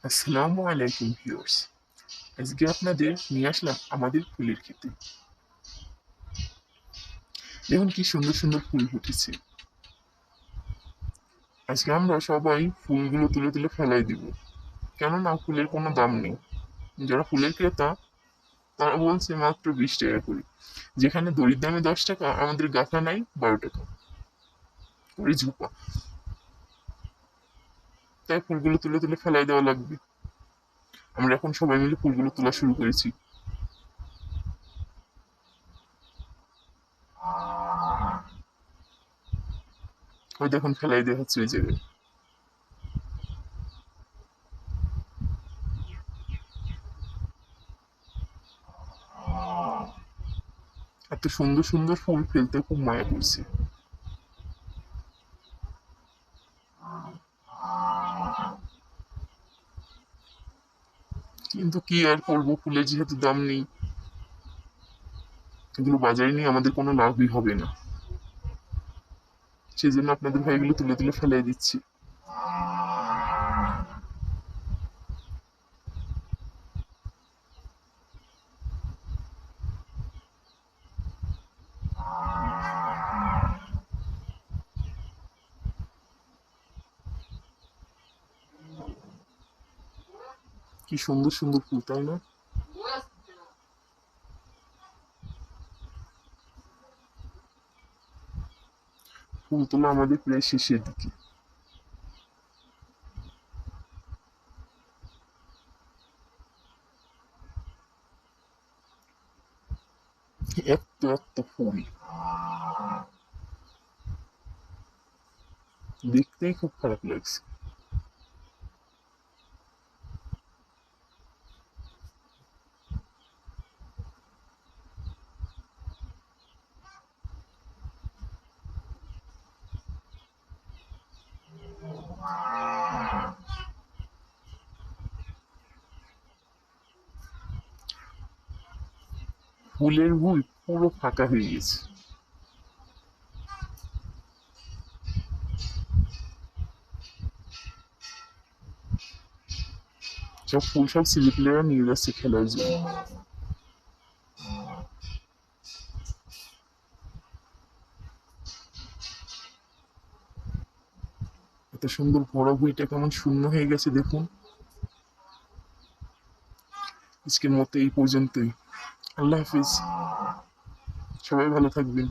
আসসালামু আলাইকুম ভিউয়ার্স। আজকে আপনাদের নিয়ে আসলাম আমাদের ফুলের ক্ষেতে। দেখুন কি সুন্দর সুন্দর ফুল ফুটেছে। আজকে আমরা সবাই ফুলগুলো তুলে তুলে ফেলাই দিব, কেননা ফুলের কোনো দাম নেই। যারা ফুলের ক্রেতা তারা বলছে মাত্র 20 টাকা করে, যেখানে দড়ির দামে 10 টাকা, আমাদের গাথা নাই 12 টাকা করে ঝুপা। তাই ফুলগুলো তুলে তুলে ফেলাই দেওয়া লাগবে। আমরা এখন সবাই মিলে ফুলগুলো তোলা শুরু করেছি। হয়তো এখন ফেলাই দেওয়া হচ্ছে ওই জায়গায়। এত সুন্দর সুন্দর ফুল ফেলতে খুব মায়া পড়ছে। কিন্তু কি আর করবো, ফুলের যেহেতু দাম নেই, এগুলো বাজারে নিয়ে আমাদের কোনো লাভই হবে না। সেই জন্য আপনাদের ভাই এগুলো তুলে তুলে ফেলাই দিচ্ছি। কি সুন্দর সুন্দর ফুল, তাই না? ফুল তোলা আমাদের প্রায় শেষের দিকে। এত এত ফুল, দেখতেই খুব খারাপ লাগছে। ফুলের ভুঁই পুরো ফাঁকা হয়ে গেছে। সব ফুল সব ছেলেপিলেরা নিয়ে যাচ্ছে খেলার জন্য। এত সুন্দর বড় ভুঁইটা কেমন শূন্য হয়ে গেছে দেখুন। আজকের মতো এই পর্যন্তই। আল্লাহ হাফিজ, সবাই ভালো থাকবেন।